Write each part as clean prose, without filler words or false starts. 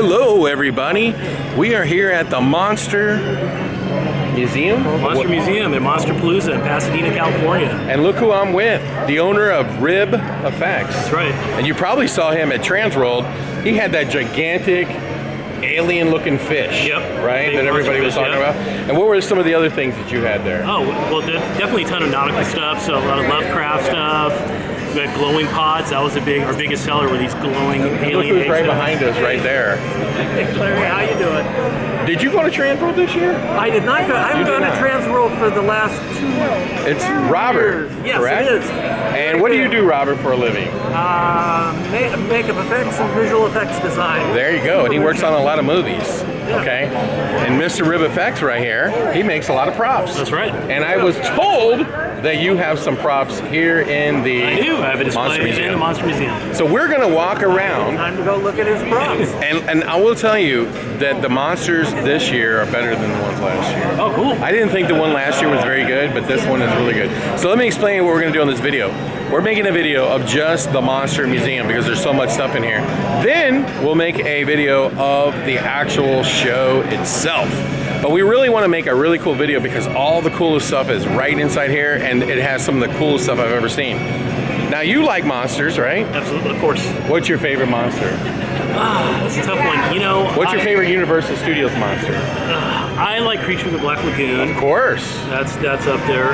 Hello, everybody. We are here at the Monster Museum? Monster Museum in Monsterpalooza in Pasadena, California. And look who I'm with, the owner of Rib Effects. That's right. And you probably saw him at Transworld. He had that gigantic alien-looking fish, Yep. right, that everybody was talking about. And what were some of the other things that you had there? Oh, well, definitely a ton of nautical stuff, so a lot of Lovecraft stuff. We had glowing pods. That was our biggest seller, were these glowing alien Look who's right eggshells. behind us, right there. Hey, Larry, how you doing? Did you go to Transworld this year? I did not go. I haven't gone to Transworld for the last 2 years. It's Robert, Yes, correct? it is. And what do you do, Robert, for a living? Makeup effects and visual effects design. There you go. And he works on a lot of movies. Okay. And Mr. Rib Effects right here, he makes a lot of props. That's right. And I was told that you have some props here in the I do. I have a display Monster in the Museum. Monster Museum. So we're going to walk around. Time to go look at his props. And I will tell you that the monsters this year are better than the ones last year. Oh, cool. I didn't think the one last year was very good, but this one is really good. So let me explain what we're going to do on this video. We're making a video of just the Monster Museum because there's so much stuff in here. Then we'll make a video of the actual show itself. But we really want to make a really cool video because all the coolest stuff is right inside here, and it has some of the coolest stuff I've ever seen. Now you like monsters, right? Absolutely, of course. What's your favorite monster? That's a tough one. You know, What's your favorite Universal Studios monster? I like Creature of the Black Lagoon. Of course. That's up there.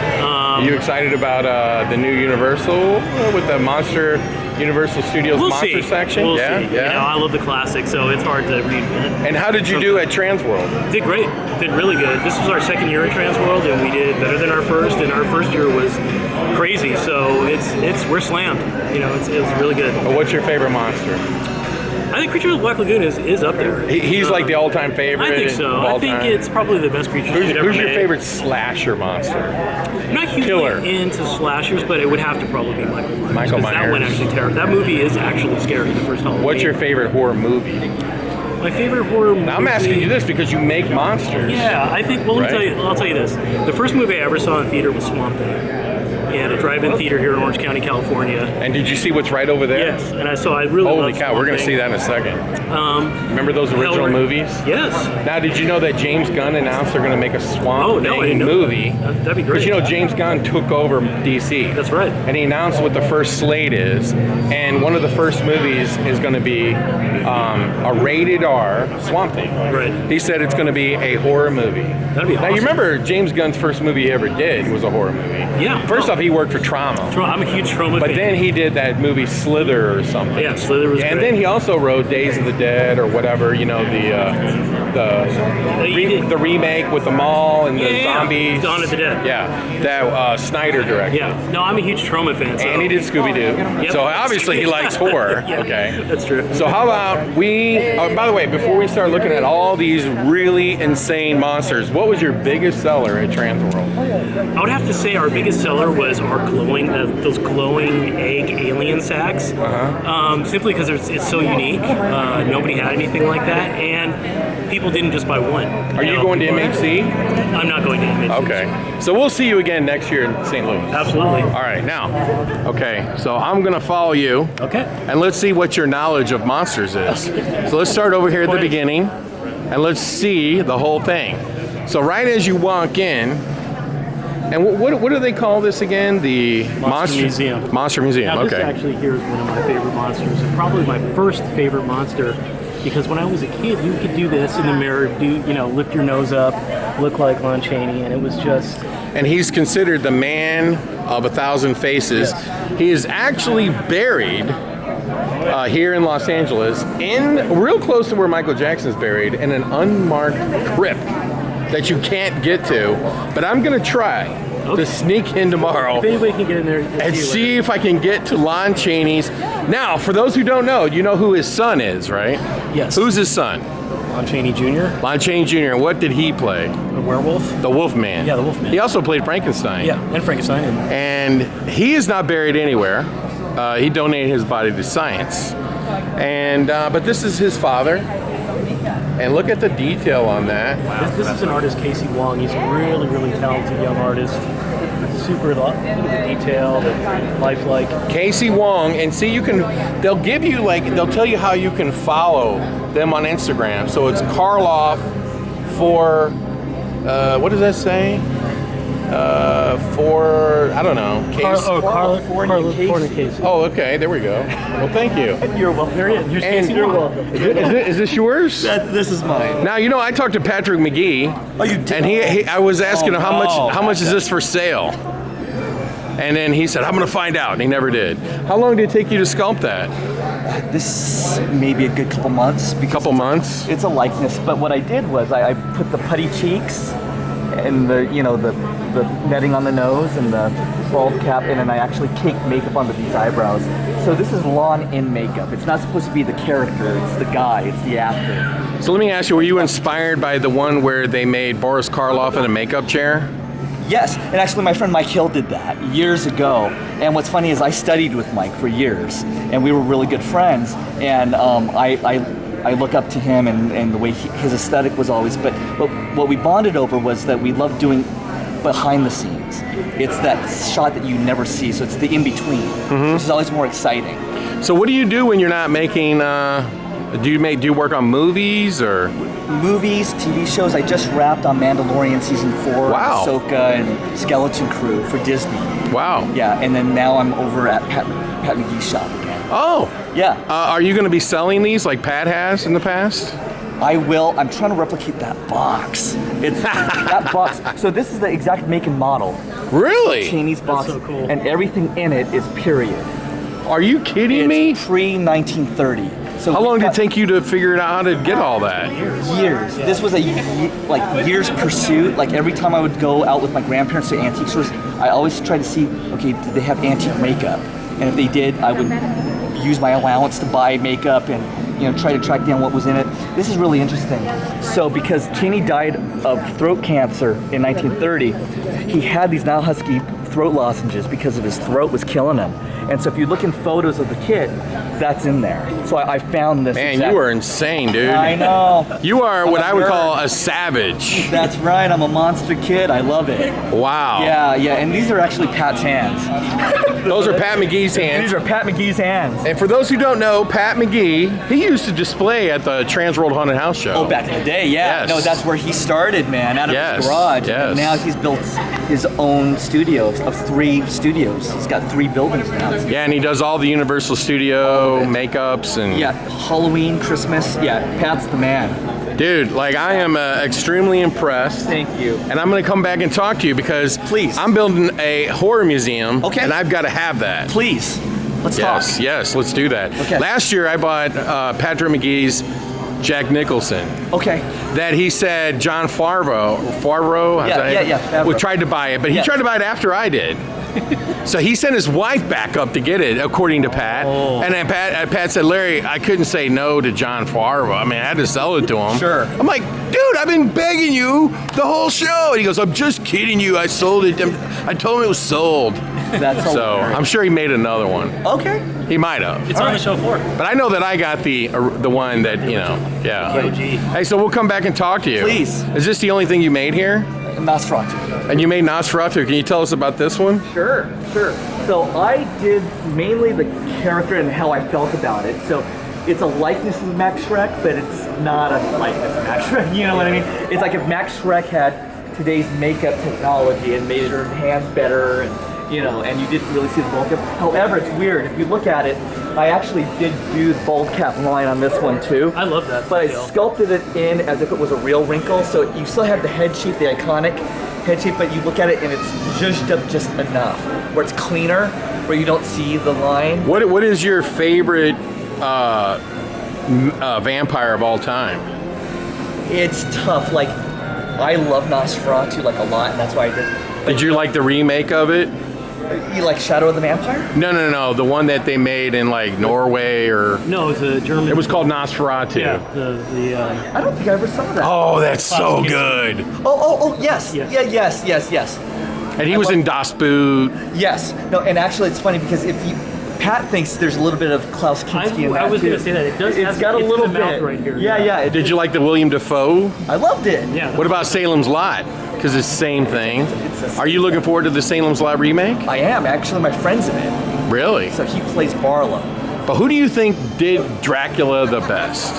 You excited about the new Universal with the Monster Universal Studios We'll monster see. section? We'll Yeah, see. yeah. You know, I love the classic, so it's hard to reinvent. And how did you do at Transworld? Did great. Did really good. This was our second year at Transworld, and we did better than our first. And our first year was crazy. So we're slammed. You know, it's really good. What's your favorite monster? I think Creature of the Black Lagoon is up there. He's like the all-time favorite. I think of so. all I think time. it's probably the best creature ever Who's your made. favorite slasher monster? I'm not hugely killer? into slashers, but it would have to probably be Michael Myers. Michael 'cause Myers. That one actually terrible. That movie is actually scary. The first Halloween. What's your favorite horror movie? My favorite horror movie? Now I'm asking you this because you make monsters. Yeah, I think. Well, let me Right? tell you. I'll tell you this. The first movie I ever saw in theater was Swamp Thing. At a drive-in theater here in Orange County, California. And did you see what's right over there? Yes, and I really Holy loved cow, Swamp we're going to Thing. see that in a second. Remember those original Hellra- movies? Yes. Now, did you know that James Gunn announced they're going to make a Swamp Oh, no, I Thing didn't know movie? that. That'd be great. Because you know James Gunn took over DC. That's right. And he announced what the first slate is. And one of the first movies is going to be a rated R Swamp Thing. Right. He said it's going to be a horror movie. That'd be Now, awesome. you remember James Gunn's first movie he ever did was a horror movie. Yeah. First off, he worked for Trauma. I'm a huge Trauma But fan. then he did that movie Slither or something. Yeah, Slither was And great. then he also wrote Days of the Dead or whatever, you know, the remake with the mall and the Yeah. zombies. Dawn of the Dead. Yeah, that Snyder directed. Yeah. No, I'm a huge Trauma fan. So. And he did Scooby-Doo. Yep. So obviously he likes horror. Yeah, Okay. That's true. So how about by the way, before we start looking at all these really insane monsters, what was your biggest seller at Transworld? I would have to say our biggest seller was our those glowing egg alien sacks. Simply because it's so unique. Nobody had anything like that, and people didn't just buy one. Are you going to MHC? I'm not going to MHC. Okay. So we'll see you again next year in St. Louis. Absolutely. All right, now, okay, so I'm gonna follow you, Okay. and let's see what your knowledge of monsters is. So let's start over here at the beginning, and let's see the whole thing. So right as you walk in, and what do they call this again? The Monster Museum. Monster Museum. Now, this Okay. actually here is one of my favorite monsters, and probably my first favorite monster. Because when I was a kid, you could do this in the mirror, lift your nose up, look like Lon Chaney, and it was just. And he's considered the man of 1,000 faces. Yes. He is actually buried here in Los Angeles, real close to where Michael Jackson's buried, in an unmarked crypt that you can't get to. But I'm gonna try to sneak in tomorrow If anybody can get in there and see if I can get to Lon Chaney's. Now, for those who don't know, you know who his son is, right? Yes. Who's his son? Lon Chaney Jr. Lon Chaney Jr. What did he play? A werewolf. The Wolfman. Yeah, the Wolfman. He also played Frankenstein. Yeah, and Frankenstein. And he is not buried anywhere. He donated his body to science. And but this is his father. And look at the detail on that. This is an artist, Casey Wong. He's a really, really talented young artist. super look at the detail, the lifelike. Casey Wong, and see, they'll give you they'll tell you how you can follow them on Instagram. So it's Karloff for, what does that say? For, I don't know, Casey. Oh, okay, there we go. Well, thank you. You're welcome. You're welcome. Is this yours? This is mine. Now, I talked to Patrick McGee. Oh, you did? And I was asking him how much is Okay. this for sale? And then he said, I'm going to find out, and he never did. How long did it take you to sculpt that? This may be a good couple months. Couple months? It's a likeness, but what I did was I put the putty cheeks and the netting on the nose and the bald cap, and then I actually caked makeup onto these eyebrows. So this is Lon in makeup. It's not supposed to be the character, it's the guy, it's the actor. So let me ask you, were you inspired by the one where they made Boris Karloff in a makeup chair? Yes, and actually my friend Mike Hill did that years ago. And what's funny is I studied with Mike for years, and we were really good friends. And I look up to him and the way his aesthetic was always. But what we bonded over was that we loved doing behind the scenes. It's that shot that you never see, so it's the in between, which is always more exciting. So what do you do when you're not making? Do you work on movies or? Movies, TV shows. I just wrapped on Mandalorian season 4, Wow. Ahsoka, and Skeleton Crew for Disney. Wow. Yeah, and then now I'm over at Pat McGee's shop again. Oh. Yeah. Are you going to be selling these like Pat has in the past? I will. I'm trying to replicate that box. It's that box. So this is the exact make and model. Really? Cheney's box, so cool. and everyththing in it is period. Are you kidding me? It's pre-1930. So How we long did it got take you to figure out how to get all that? years? This was a years pursuit. Like every time I would go out with my grandparents to antique stores, I always tried to see, okay, did they have antique makeup? And if they did, I would use my allowance to buy makeup and try to track down what was in it. This is really interesting. So because Cheney died of throat cancer in 1930, he had these Nile Husky throat lozenges because of his throat was killing him. And so if you look in photos of the kid, that's in there. So I found this. Man, you are insane, dude. I know. You are what I'm a I would nerd. call a savage. That's right. I'm a monster kid. I love it. Wow. Yeah. And these are actually Pat's hands. Those are Pat McGee's hands. These are Pat McGee's hands. And for those who don't know, Pat McGee, he used to display at the Transworld Haunted House show. Oh, back in the day, yeah. Yes. No, that's where he started, man, out of Yes, his garage. yes. And now he's built his own studio of 3 studios. He's got 3 buildings now. Yeah, and he does all the Universal Studio makeups and. Yeah, Halloween, Christmas. Yeah, Pat's the man. Dude, I am extremely impressed. Thank you. And I'm going to come back and talk to you because Please. I'm building a horror museum. Okay. And I've got to have that. Please, let's talk. Yes, let's do that. Okay. Last year I bought Patrick McGee's Jack Nicholson. Okay. That he said John Favreau Favreau. tried to buy it, but he Yes. tried to buy it after I did. So he sent his wife back up to get it, according to Pat. Oh. And then Pat said, Larry, I couldn't say no to John Favreau. I mean, I had to sell it to him. Sure. I'm like, dude, I've been begging you the whole show. And he goes, I'm just kidding you. I sold it. I told him it was sold. That's So hilarious. I'm sure he made another one. Okay. He might have. It's on the show floor. But I know that I got the one that, yeah. OG. Hey, so we'll come back and talk to you. Please. Is this the only thing you made here? Nosferatu. And you made Nosferatu. Can you tell us about this one? Sure. So I did mainly the character and how I felt about it. So it's a likeness of Max Schreck, but it's not a likeness of Max Schreck. You know what I mean? It's like if Max Schreck had today's makeup technology and made her hands better, and you didn't really see the bald cap. However, it's weird. If you look at it, I actually did do the bald cap line on this one too. I love that. But I detail. sculpted it in as if it was a real wrinkle, so you still have the head shape, the iconic head shape, but you look at it and it's zhuzhed up just enough, where it's cleaner, where you don't see the line. What is your favorite vampire of all time? It's tough. Like, I love Nosferatu a lot, and that's why I did. Did you like the remake of it? You like Shadow of the Vampire? No. The one that they made in Norway or. No, it's a German. It was called Nosferatu. Yeah, the I don't think I ever saw that. Oh, that's so good. Oh, yes. Yes. Yeah, yes. And he was in Das Boot. Yes. No, and actually it's funny because Pat thinks there's a little bit of Klaus Kinski in that I was too. going to say that. It does. It's got a it's little in the mouth bit right here. Yeah. Did you like the William Dafoe? I loved it. Yeah. What about Salem's Lot? because it's the same thing. Are you looking forward to the Salem's Lot remake? I am. Actually, my friend's in it. Really? So he plays Barlow. But who do you think did Dracula the best?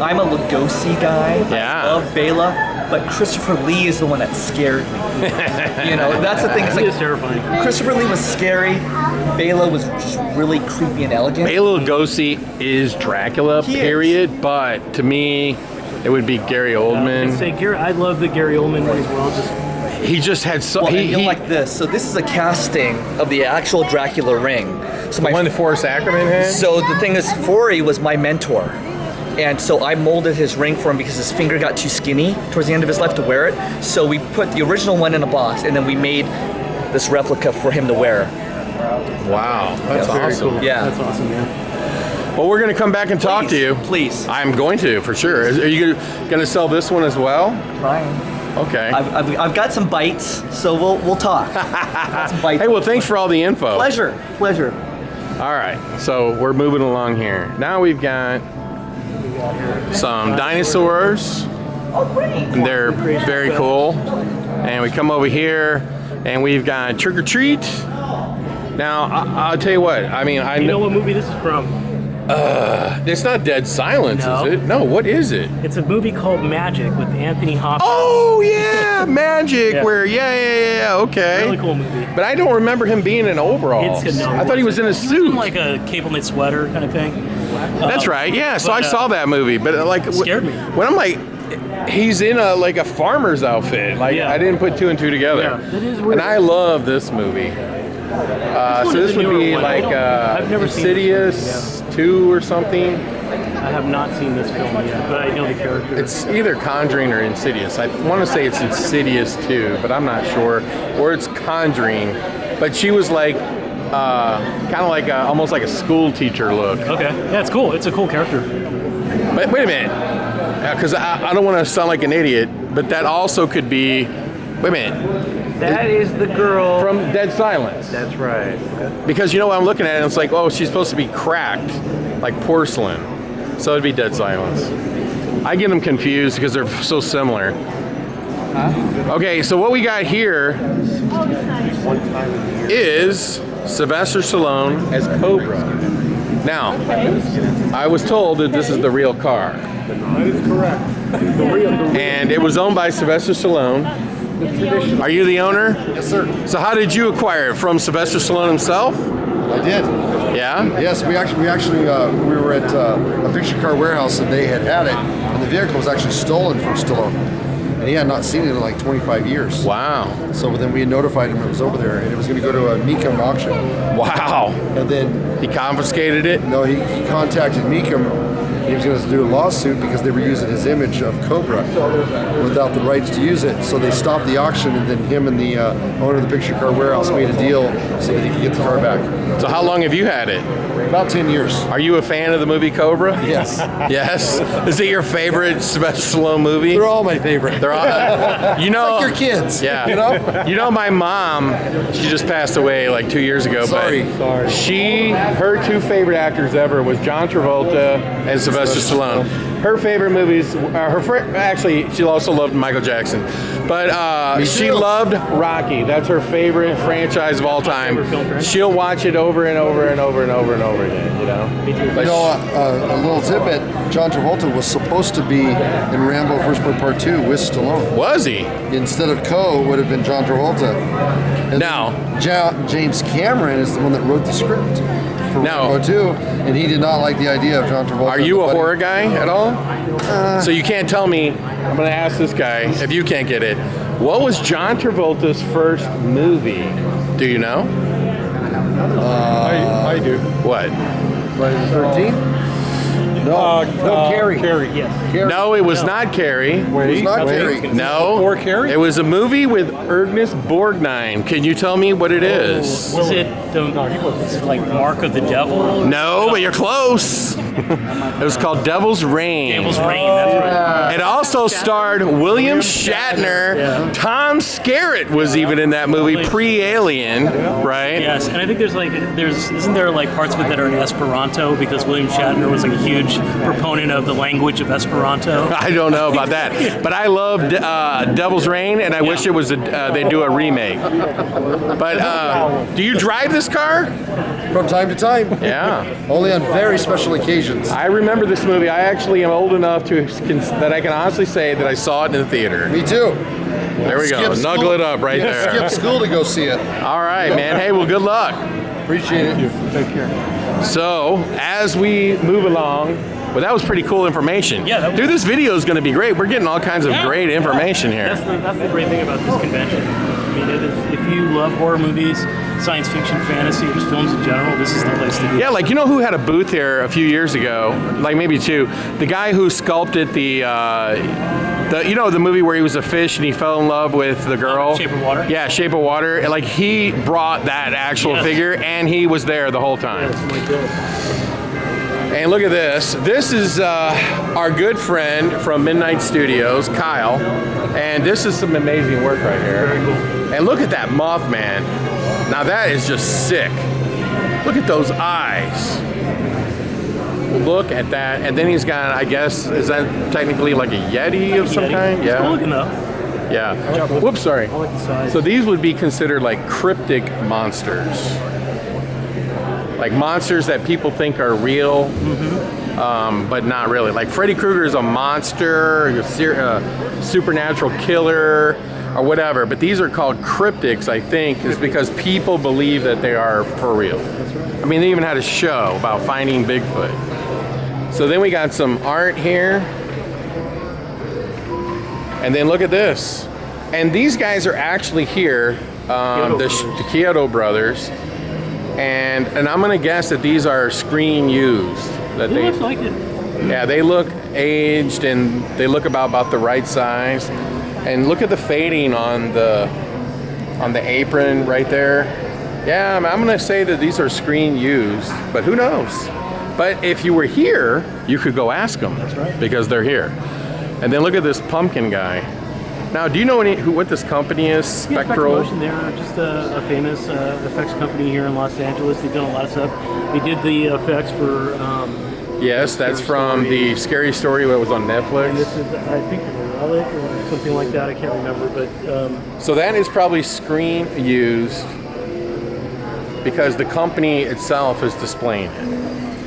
I'm a Lugosi guy. Yeah. I love Bela, but Christopher Lee is the one that scared me. You know, that's the thing. It's He like is terrifying. Christopher Lee was scary. Bela was just really creepy and elegant. Bela Lugosi is Dracula, He is. period. But to me, it would be Gary I'd Oldman. say I love the Gary Oldman one as well. Just He just had so. Well, and you'll he like this. So this is a casting of the actual Dracula ring. So the one that Forrest Ackerman had. So the thing is, Forey was my mentor. And so I molded his ring for him because his finger got too skinny towards the end of his life to wear it. So we put the original one in a box, and then we made this replica for him to wear. Wow, that's Yeah. awesome. cool. Yeah. That's awesome, man. Well, we're gonna come back and talk to you. Please. I'm going to, for sure. Are you gonna sell this one as well? Ryan. Okay. I've got some bites, so we'll talk. Got some bites. Hey, well, thanks for all the info. Pleasure. All right, so we're moving along here. Now we've got some dinosaurs. Oh, great. And they're very cool. And we come over here, and we've got Trick or Treat. Now, I'll tell you what. I mean, I You know what movie this is from? it's not Dead Silence, No. is it? No, what is it? It's a movie called Magic with Anthony Hopkins. Oh yeah, Magic. Yeah. Where yeah, okay. Really cool movie. But I don't remember him being in overalls. I thought he was in a He suit. was in like a cable knit sweater kind of thing. That's right. Yeah. So I but, saw that movie, but like scared me. when I'm like, he's in a farmer's outfit. Like Yeah. I didn't put two and two together. Yeah, that is weird. And I love this movie. So one is this the would newer be one? like I've never seen this Insidious 2 or something. I have not seen this film yet, but I know the character. It's either Conjuring or Insidious. I want to say it's Insidious 2, but I'm not sure. Or it's Conjuring. But she was like, kind of like almost like a school teacher look. Okay, yeah, it's cool. It's a cool character. But wait a minute, because I don't want to sound like an idiot, but that also could be, wait a minute, That is the girl. from Dead Silence. That's right. Because you know what I'm looking at, and it's like, oh, she's supposed to be cracked, like porcelain. So it'd be Dead Silence. I get them confused because they're so similar. Okay, so what we got here is Sylvester Stallone as Cobra. Now, I was told that this is the real car. That is correct. And it was owned by Sylvester Stallone. Are you the owner? Yes, sir. So how did you acquire it? From Sylvester Stallone himself? I did. Yeah? Yes, we were at a picture car warehouse and they had it, and the vehicle was actually stolen from Stallone, and he had not seen it in like 25 years. Wow. So then we had notified him it was over there, and it was going to go to a Mecum auction, Wow. and then He confiscated it? no, he contacted Mecum. He was going to do a lawsuit because they were using his image of Cobra without the rights to use it. So they stopped the auction, and then him and the owner of the picture car warehouse made a deal so that he could get the car back. So how long have you had it? About 10 years. Are you a fan of the movie Cobra? Yes. Yes? Is it your favorite Sylvester Stallone movie? They're all my favorite. They're all, you know, Like your kids. Yeah. You know? You know, my mom, she just passed away like 2 years ago. Sorry. But her two favorite actors ever was John Travolta and Sylvester Stallone. Her favorite movies, actually, she also loved Michael Jackson. But Me she too. loved Rocky. That's her favorite franchise of all time. favorite film franchise. She'll watch it over and over and over and over and over again, you know? Me too. But You know, a little tidbit, John Travolta was supposed to be in Rambo First Blood Part 2 with Stallone. was he? Instead of Coe, would have been John Travolta. And Now- James Cameron is the one that wrote the script for Now- Rambo 2, and he did not like the idea of John Travolta. Are you a But he- horror guy at all? So you can't tell me, I'm going to ask this guy, if you can't get it. What was John Travolta's first movie? Do you know? I do. What? Friday the 13th? No, Carrie. Yes. Carrie. No, it was not Carrie. It was not Carrie. No. Before Carrie? It was a movie with Ernest Borgnine. Can you tell me what it is? Was it like Mark of the Devil? No, but you're close. It was called Devil's Reign. Devil's Reign. That's right. It also starred William Shatner. Yeah. Tom Skerritt was even in that movie, pre-Alien, right? Yes, and I think isn't there like parts of it that are in Esperanto because William Shatner was like a huge huge proponent of the language of Esperanto. I don't know about that, but I loved Devil's Reign, and I wish it was they do a remake. But do you drive this car? From time to time. Yeah. Only on very special occasions. I remember this movie. I actually am old enough that I can honestly say that I saw it in the theater. Me too. There we go. Snuggle it up right there. Skip school to go see it. All right, man. Hey, well, good luck. Appreciate it. Take care. So, as we move along, well, that was pretty cool information. Yeah, that was- Dude, this video is going to be great. We're getting all kinds of great information here. That's the great thing about this convention. I mean, if you love horror movies, science fiction, fantasy, or just films in general, this is the place to be. Yeah, like, you know who had a booth here a few years ago? Like maybe 2. The guy who sculpted the the movie where he was a fish and he fell in love with the girl. Shape of Water? Yeah, Shape of Water. And, like, he brought that actual Yes. figure, and he was there the whole time. That's my goal. And look at this. This is our good friend from Midnight Studios, Kyle. And this is some amazing work right here. Very cool. And look at that Mothman. Now that is just sick. Look at those eyes. Look at that. And then he's got, I guess, is that technically like a Yeti of some kind? It's cool Yeah. looking though. Yeah. Whoops, sorry. I like the size. So these would be considered like cryptic monsters. Like monsters that people think are real, but not really. Like Freddy Krueger is a monster, a supernatural killer, or whatever. But these are called cryptics, I think, is because people believe that they are for real. I mean, they even had a show about finding Bigfoot. So then we got some art here. And then look at this. And these guys are actually here, the Kyoto brothers. And I'm gonna guess that these are screen used. That It they, looks like it. yeah, they look aged and they look about the right size. And look at the fading on the apron right there. Yeah, I'm gonna say that these are screen used, but who knows? But if you were here, you could go ask them. That's right. Because they're here. And then look at this pumpkin guy. Now, do you know what this company is? Yeah, Spectral? Motion, they're just a famous effects company here in Los Angeles. They've done a lot of stuff. They did the effects for. Yes, that's Scary from Story. the Scary Story that was on And Netflix. this is, I think, a relic or something like that. I can't remember, but So that is probably screen used because the company itself is displaying it.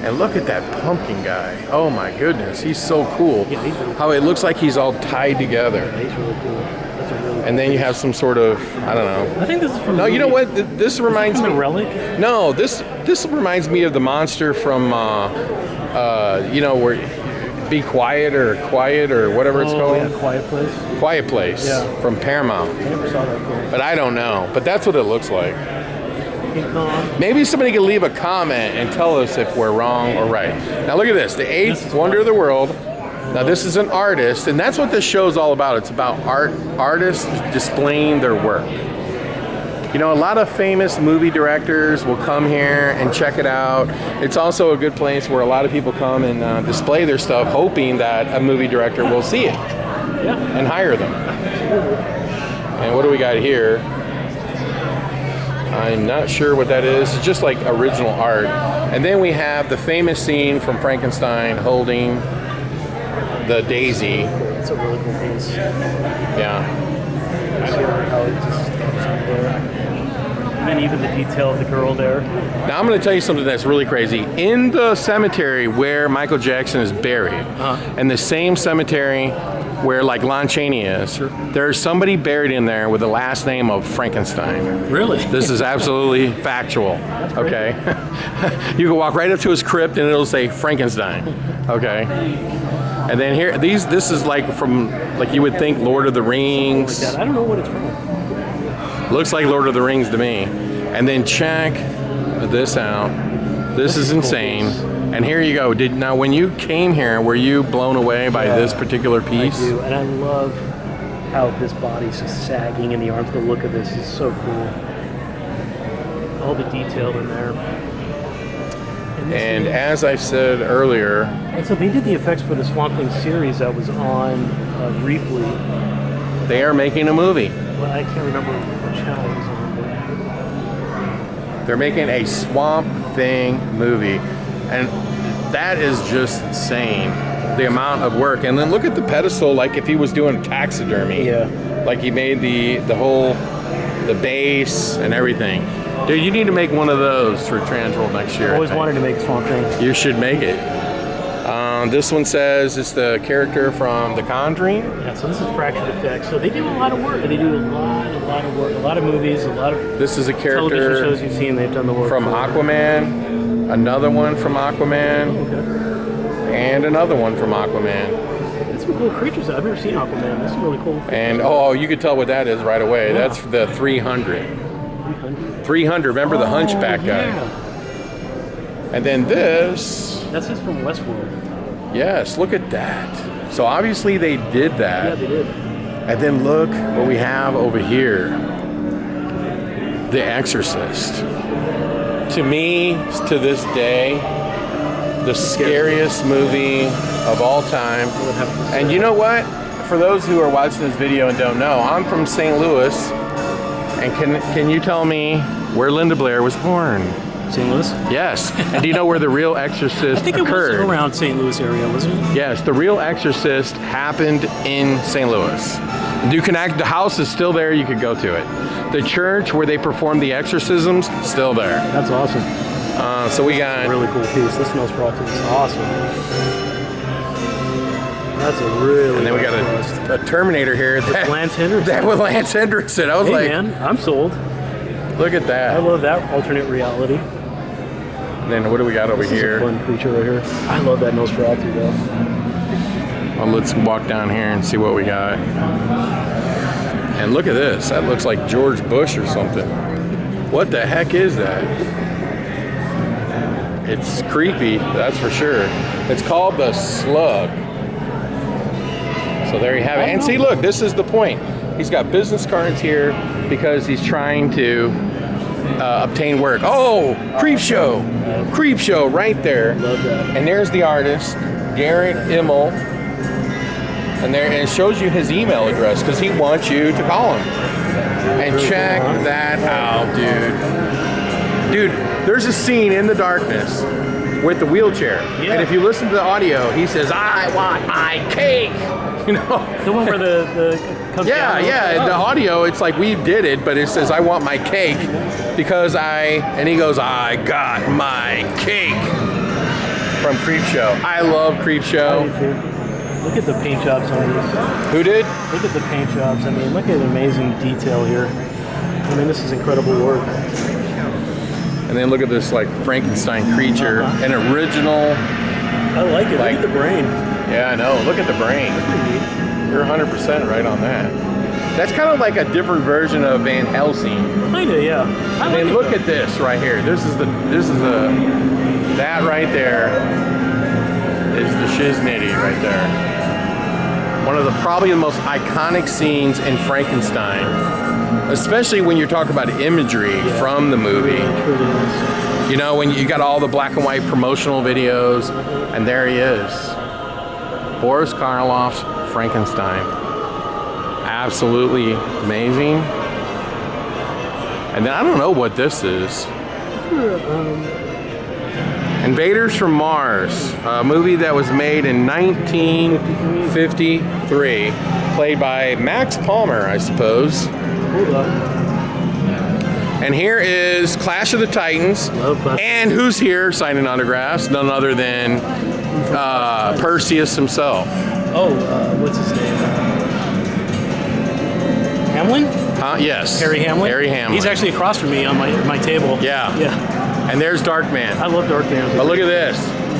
And look at that pumpkin guy. Oh my goodness, he's so cool. Yeah, he's really cool. How it looks like he's all tied together. he's really cool. That's a really. And then you have some sort of, I don't know. I think this is from. No, you know what? This reminds From me. the relic. No, this reminds me of the monster from, where Be Quiet or whatever it's called. Yeah, Quiet Place. Quiet Place Yeah. from Paramount. I never saw that film. But I don't know. But that's what it looks like. King Kong. Maybe somebody can leave a comment and tell us if we're wrong or right. Now look at this, the This eighth is wonder fun. of the world. Now this is an artist, and that's what this show's all about. It's about artists displaying their work. You know, a lot of famous movie directors will come here and check it out. It's also a good place where a lot of people come and display their stuff, hoping that a movie director will see it Yeah. and hire them. And what do we got here? I'm not sure what that is. It's just like original art. And then we have the famous scene from Frankenstein holding the daisy. It's a really cool piece. Yeah. I see how it just comes up there. And then even the detail of the girl there. Now I'm going to tell you something that's really crazy. In the cemetery where Michael Jackson is buried, and the same cemetery where like Lon Chaney is, there's somebody buried in there with the last name of Frankenstein. Really? This is absolutely factual. Okay. You can walk right up to his crypt and it'll say Frankenstein. Okay. And then here, this is like from, like you would think Lord of the Rings. I don't know what it's from. Looks like Lord of the Rings to me. And then check this out. This is insane. And here you go. Now when you came here, were you blown away by this particular piece? I do, and I love how this body's just sagging in the arms. The look of this is so cool. All the detail in there. And as I said earlier, And so they did the effects for the Swamp Thing series that was on briefly. they are making a movie. Well, I can't remember what channel it was on. But They're making a Swamp Thing movie. And that is just insane. The amount of work. And then look at the pedestal, like if he was doing taxidermy. Yeah. Like he made the base and everything. Dude, you need to make one of those for Transworld next year. I always wanted to make Swamp Thing. You should make it. This one says it's the character from The Conjuring. Yeah, so this is Fractured Effects. So they do a lot of work. They do a lot of work. A lot of movies, a lot of This is a television character shows you've seen. They've done the work from for. Aquaman, another one from Aquaman, and another one from Aquaman. That's some cool creatures. I've never seen Aquaman. That's really cool. And oh, you could tell what that is right away. Yeah. That's the 300. 300. 300. Remember the Hunchback guy? Yeah. And then this. That's just from Westworld. Yes, look at that. So obviously they did that. Yeah, they did. And then look what we have over here. The Exorcist. To me, to this day, the scariest movie of all time. And you know what? For those who are watching this video and don't know, I'm from St. Louis. And can you tell me where Linda Blair was born? St. Louis? Yes. And do you know where the real Exorcist I think occurred? it was around St. Louis area, wasn't it? Yes, the real Exorcist happened in St. Louis. The house is still there, you could go to it. The church where they performed the exorcisms, still there. That's awesome. So we got... Really cool piece. This Nosferatu is awesome. That's a really And then we got a Terminator here. That, Lance Henriksen. That with Lance Henriksen. I was Hey like, man, I'm sold. look at I that. love that alternate reality. And then what do we got over This is a here? fun creature right here. I love that Nosferatu though. Well, let's walk down here and see what we got. And look at this. That looks like George Bush or something. What the heck is that? It's creepy, that's for sure. It's called the Slug. So there you have it. And see, look, this is the point. He's got business cards here because he's trying to obtain work. Oh, Creep Show. Creep Show right there. Love that. And there's the artist, Garrett Immel. And there, and it shows you his email address because he wants you to call him. And check that out, dude. Dude, there's a scene in the darkness with the wheelchair. Yeah. And if you listen to the audio, he says, "I want my cake." You know? The one where the comes Yeah, down. yeah. The audio, it's like we did it, but it says, "I want my cake because and he goes, "I got my cake." From Creep Show. I love Creep Show. Look at the paint jobs on this. Who did? Look at the paint jobs. I mean, look at the amazing detail here. I mean, this is incredible work. And then look at this like Frankenstein creature, an original. I like it. Like- Look at the brain. Yeah, I know. Look at the brain. You're 100% right on that. That's kind of like a different version of Van Helsing. Kinda, yeah. I mean, look at this right here. That right there is the shiznitty right there. One of probably the most iconic scenes in Frankenstein, especially when you're talking about imagery from the movie. You know, when you got all the black and white promotional videos, and there he is. Boris Karloff's Frankenstein. Absolutely amazing. And then I don't know what this is. Invaders from Mars, a movie that was made in 1953, played by Max Palmer, I suppose. And here is Clash of the Titans. And who's here signing autographs? None other than Perseus himself. What's his name? Hamlin? Yes. Harry Hamlin? Harry Hamlin. He's actually across from me on my table. Yeah. Yeah. And there's Darkman. I love Darkman. But look at this.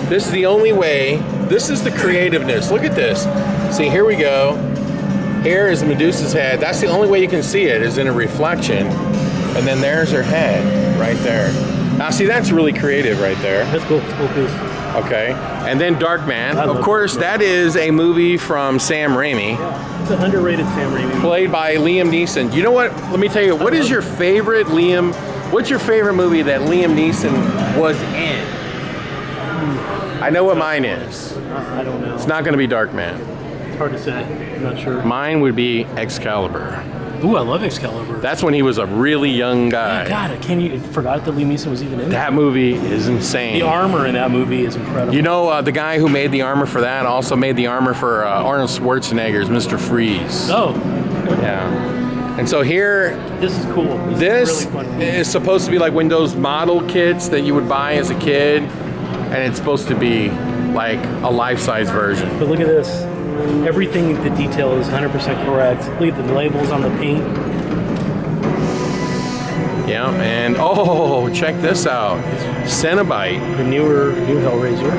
This is the only way. This is the creativeness. Look at this. See, here we go. Here is Medusa's head. That's the only way you can see it, is in a reflection. And then there's her head right there. Now, see, that's really creative right there. That's cool. It's a cool piece. Okay. And then Darkman. I love Of course, Darkman. that is a movie from Sam Raimi, It's an underrated Sam Raimi. played by Liam Neeson. You know what? Let me tell you, what's your favorite movie that Liam Neeson was in? I know what mine is. I don't know. It's not going to be Darkman. It's hard to say. I'm not sure. Mine would be Excalibur. Ooh, I love Excalibur. That's when he was a really young guy. God, I forgot that Liam Neeson was even in That movie is insane. The armor in that movie is incredible. You know, the guy who made the armor for that also made the armor for Arnold Schwarzenegger's Mr. Freeze. Oh, Yeah. And so here, this is cool. this is a really fun movie. is supposed to be like Windows model kits that you would buy as a kid. And it's supposed to be like a life-size version. But look at this. Everything, the detail is 100% correct. Look at the labels on the paint. Yeah, and oh, check this out. Cenobite. The new Hellraiser.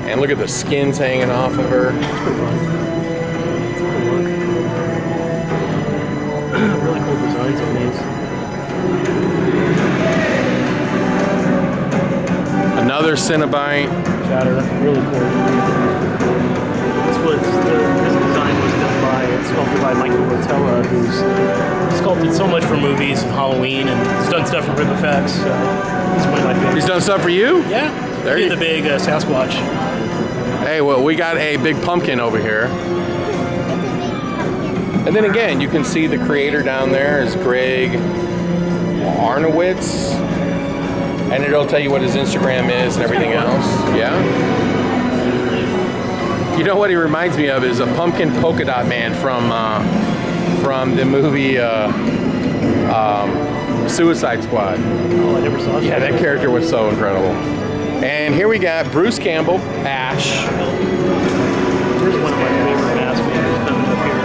And look at the skins hanging off of her. It's pretty fun. Really cool designs on these. Another Cenobite. Shatter, really cool. This design was done by, sculpted by Michael Rotella, who's sculpted so much for movies and Halloween, and he's done stuff for Rip Effects. So he's one of my favorites. He's done stuff for you? Yeah. There He you did the big Sasquatch. Hey, well, we got a big pumpkin over here. And then again, you can see the creator down there is Greg Arnowitz. And it'll tell you what his Instagram is and everything else. Yeah. You know what he reminds me of is a pumpkin polka dot man from the movie Suicide Squad. Oh, I never saw that. Yeah, that character was so incredible. And here we got Bruce Campbell, Ash. Here's one of my favorite mask makers coming up here.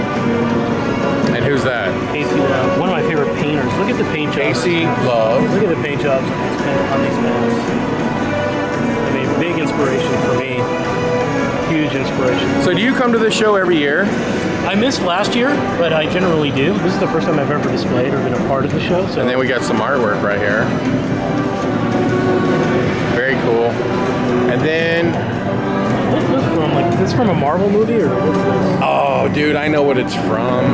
And who's that? Casey Love, one of my favorite painters. Look at the paint jobs. Casey Love. Look at the paint jobs on these masks. I mean, big inspiration for me. Huge inspiration. So do you come to this show every year? I missed last year, but I generally do. This is the first time I've ever displayed or been a part of the show. So. And then we got some artwork right here. Very cool. And then, What's this from? Like, is this from a Marvel movie or what's this? oh, dude, I know what it's from.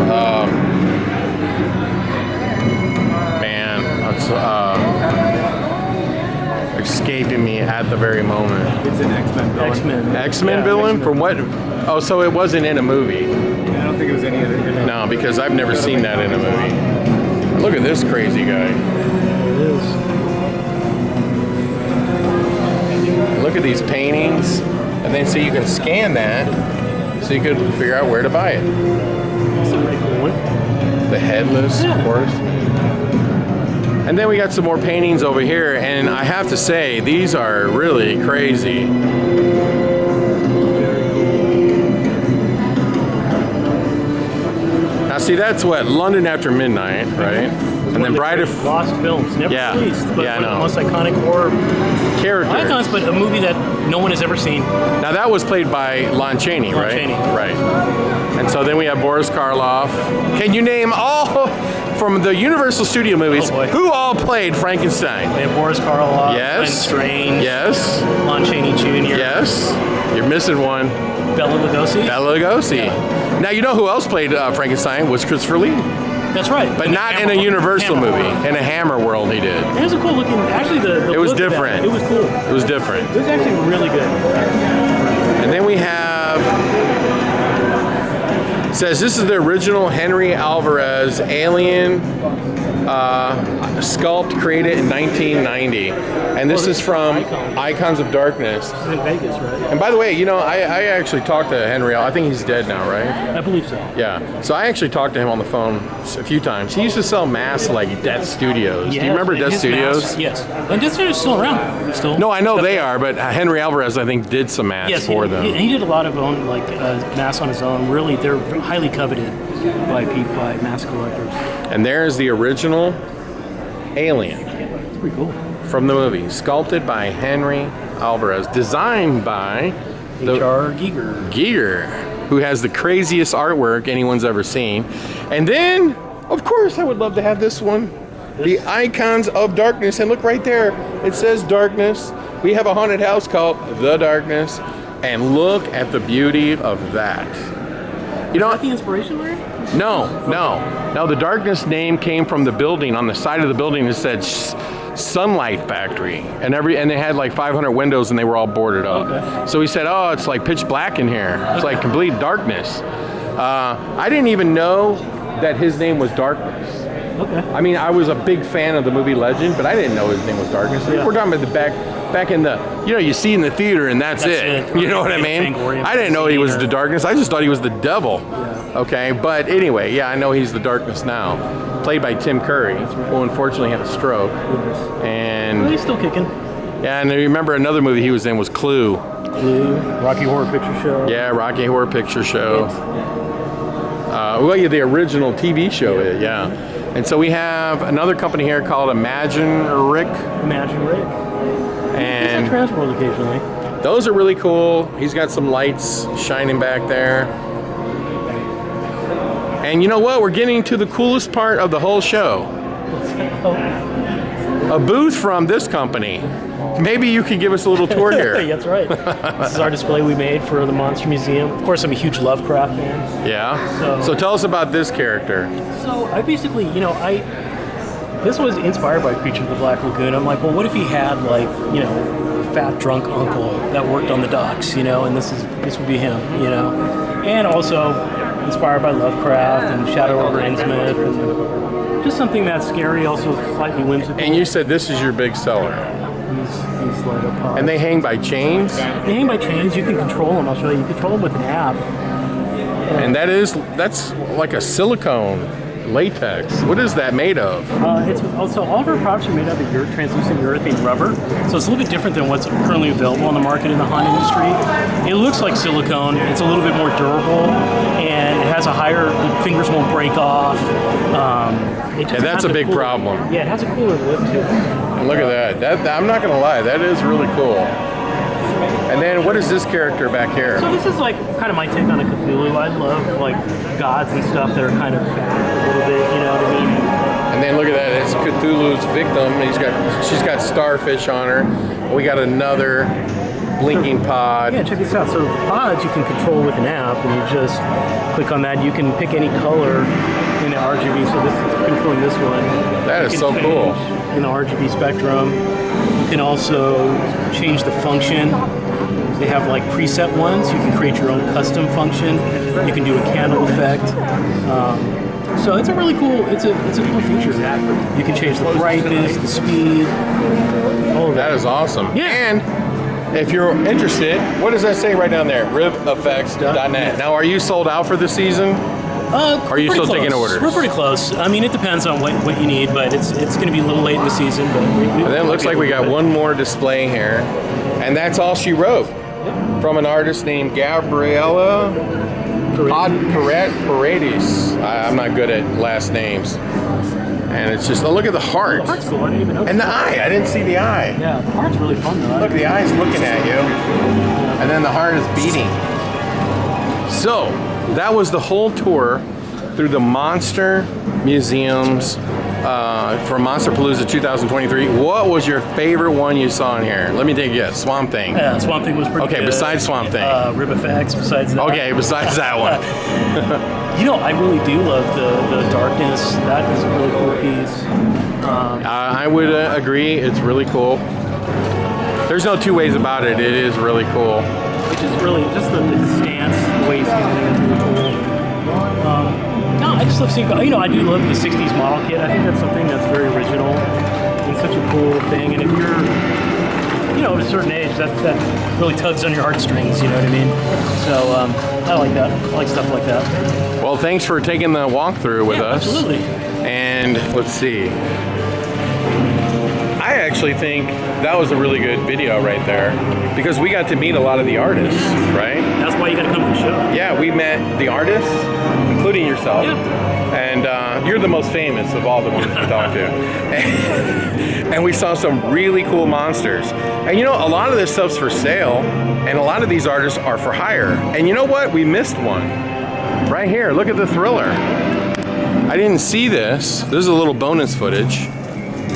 Man, it's escaping me at the very moment. It's an X-Men villain. X-Men. X-Men Yeah, villain? X-Men. From what? Oh, so it wasn't in a movie. I don't think it was any of it. No, because I've never seen that in a movie. Look at this crazy guy. It is. Look at these paintings. And then so you can scan that so you could figure out where to buy it. That's a pretty cool one. The headless, of course. And then we got some more paintings over here, and I have to say, these are really crazy. Now see, that's what, London After Midnight, right? And then Bride of Lost Films, never Yeah. released, but Yeah, I one of know. the most iconic horror Character. icons, but a movie that no one has ever seen. Now that was played by Lon Chaney, Lon right? Chaney. Right. And so then we have Boris Karloff. Can you name all from the Universal Studio movies Oh, boy. who all played Frankenstein? They have Boris Karloff, Yes. Glenn Strange, Yes. Lon Chaney Jr., Yes. You're missing one. Bela Lugosi. Bela Lugosi. Now you know who else played Frankenstein was Christopher Lee, That's right. but not in a Universal movie. In a Hammer World, he did. It was a cool looking. Actually, the It was look of that, different. It was cool. It was different. It was actually really good. And then we have. It says this is the original Henry Alvarez alien sculpt created in 1990, and this is from Icons of Darkness. This is in Vegas, right? And by the way, you know, I actually talked to Henry. I think he's dead now, right? I believe so. Yeah. So I actually talked to him on the phone a few times. He used to sell masks like Death Studios. Do you remember and Death his Studios? masks- yes. And Death Studios is still around. Still. No, I know they are, but Henry Alvarez, I think, did some masks Yes, for them. He did a lot of own masks on his own. Really, they're highly coveted by mask collectors. And there's the original alien It's pretty cool. from the movie, sculpted by Henry Alvarez, designed by H.R. Giger. Giger, who has the craziest artwork anyone's ever seen. And then, of course, I would love to have this one. The Icons of Darkness. And look right there. It says Darkness. We have a haunted house called The Darkness. And look at the beauty of that. You know, Is that the inspiration, Larry? no. The Darkness name came from the building. On the side of the building, it said Sunlight Factory, and they had like 500 windows, and they were all boarded up. Okay. So he said, "Oh, it's like pitch black in here. It's like complete darkness." I didn't even know that his name was Darkness. Okay. I mean, I was a big fan of the movie Legend, but I didn't know his name was Darkness. Yeah. We're talking about the back in the, you know, you see in the theater and that's it. You know what I mean? I didn't know he was the Darkness. I just thought he was the devil. Yeah. Okay, but anyway, yeah, I know he's the Darkness now. Played by Tim Curry, who unfortunately had a stroke. Well, And he's still kicking. yeah, and I remember another movie he was in was Clue. Rocky Horror Picture Show. Yeah, Rocky Horror Picture Show. Well, yeah, the original TV show, yeah. And so we have another company here called Imagine Rick. Imagine Rick. And He's on Transworld occasionally. those are really cool. He's got some lights shining back there. And you know what? We're getting to the coolest part of the whole show. A booth from this company. Maybe you could give us a little tour here. That's right. This is our display we made for the Monster Museum. Of course, I'm a huge Lovecraft fan. Yeah. So- So tell us about this character. So I basically, this was inspired by Creature of the Black Lagoon. I'm like, well, what if he had like, a fat drunk uncle that worked on the docks, and this would be him, and also inspired by Lovecraft and Shadow over Innsmouth, and just something that's scary, also slightly whimsical. And you said this is your big seller. These light up pods. And they hang by chains? They hang by chains. You can control them. I'll show you. You control them with an app. And that's like a silicone latex. What is that made of? It's also all of our products are made out of translucent urethane rubber, so it's a little bit different than what's currently available on the market in the haunt industry. It looks like silicone. It's a little bit more durable, and it has a higher. The fingers won't break off. And that's a big problem. Yeah, it has a cooler lip to it. And look at that. I'm not gonna lie, that is really cool. And then what is this character back here? So this is like kind of my take on a Cthulhu. I love like gods and stuff that are kind of fat a little bit. You know what I mean? And then look at that, it's Cthulhu's victim. She's got starfish on her. We got another blinking pod. Yeah, check this out. So the pods you can control with an app, and you just click on that. You can pick any color in the RGB. So this is controlling this one. That is You so can cool. change in the RGB spectrum. You can also change the function. They have like preset ones. You can create your own custom function. You can do a candle effect. So it's a really cool. It's a cool feature. You can change the brightness, the speed. All of That is awesome. Yeah. And if you're interested, what does that say right down there? ribeffects.net. Now, are you sold out for the season? Are you Pretty still taking close. orders? We're pretty close. I mean, it depends on what you need, but it's going to be a little late in the season. But And then it looks like we got one more display here. And that's all she wrote. From an artist named Gabriella Paredes. I'm not good at last names. And it's just, look at the heart. The heart's cool. I didn't even notice. And the eye, I didn't see the eye. Yeah, the heart's really fun though. Look, the eye's looking at you. And then the heart is beating. So, that was the whole tour through the Monster Museums for Monsterpalooza 2023. What was your favorite one you saw in here? Let me take a guess. Swamp Thing. Yeah, Swamp Thing was pretty Okay, good. besides Swamp Thing. Rib Effects, besides that. Okay, besides that one. I really do love the darkness. That is a really cool piece. I would agree. It's really cool. There's no two ways about it. It is really cool. Which is really just the stance, the way he's standing is really cool. No, I just love seeing. I do love the '60s model kit. I think that's something that's very original and such a cool thing. And if you're, at a certain age, that really tugs on your heartstrings. You know what I mean? So I like that. I like stuff like that. Well, thanks for taking the walkthrough with us. Absolutely. And let's see. I actually think that was a really good video right there because we got to meet a lot of the artists, right? That's why you got to come to the show. Yeah, we met the artists, including yourself. Yeah. And you're the most famous of all the ones we talked to. And we saw some really cool monsters. And a lot of this stuff's for sale, and a lot of these artists are for hire. And you know what? We missed one. Right here, look at the Thriller. I didn't see this. This is a little bonus footage.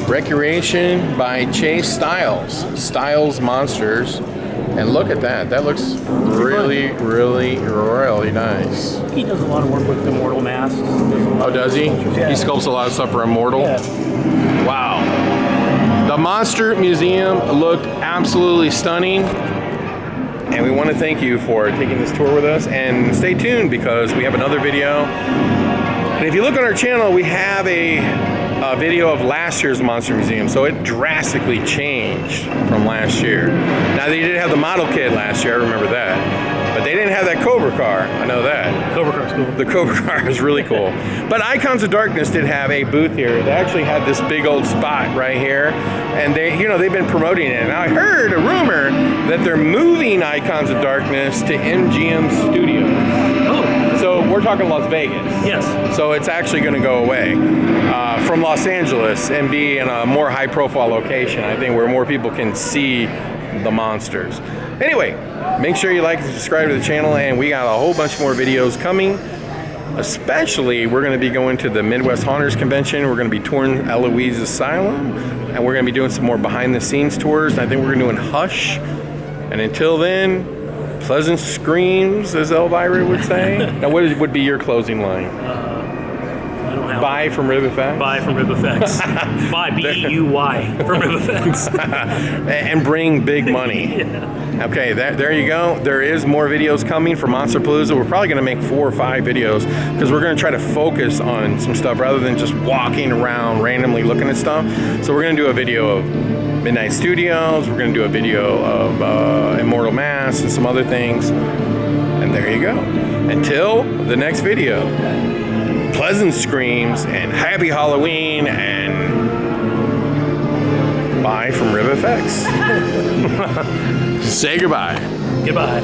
Recreation by Chase Styles. Styles Monsters. And look at that. That looks really, really, really nice. He does a lot of work with Immortal masks. Oh, does he? Yeah. He sculpts a lot of stuff for Immortal? Yeah. Wow. The Monster Museum looked absolutely stunning. And we want to thank you for taking this tour with us. And stay tuned because we have another video And if you look on our channel, we have a video of last year's Monster Museum, so it drastically changed from last year. Now they did have the model kit last year, I remember that, but they didn't have that Cobra car, I know that. Cobra car's cool. The Cobra car is really cool. But Icons of Darkness did have a booth here. They actually had this big old spot right here, and they've been promoting it. And I heard a rumor that they're moving Icons of Darkness to MGM Studios. Oh, So we're talking Las Vegas. yes. So it's actually going to go away from Los Angeles and be in a more high-profile location, I think, where more people can see the monsters. Anyway, make sure you like and subscribe to the channel, and we got a whole bunch more videos coming. Especially, we're going to be going to the Midwest Haunters Convention. We're going to be touring Eloise Asylum, and we're going to be doing some more behind-the-scenes tours. I think we're going to do Hush. And until then, pleasant screams, as Elvira would say. Now, what would be your closing line? I don't have Buy from Rib Effects. Buy from Rib Effects. Buy, B-E-U-Y, from Rib Effects. And bring big money. Yeah. Okay, there you go. There is more videos coming for Monsterpalooza. We're probably going to make 4 or 5 videos because we're going to try to focus on some stuff rather than just walking around randomly looking at stuff. So we're going to do a video of Midnight Studios. We're going to do a video of Immortal Mass and some other things. And there you go. Until the next video, pleasant screams and happy Halloween and bye from Rib Effects. Say goodbye. Goodbye.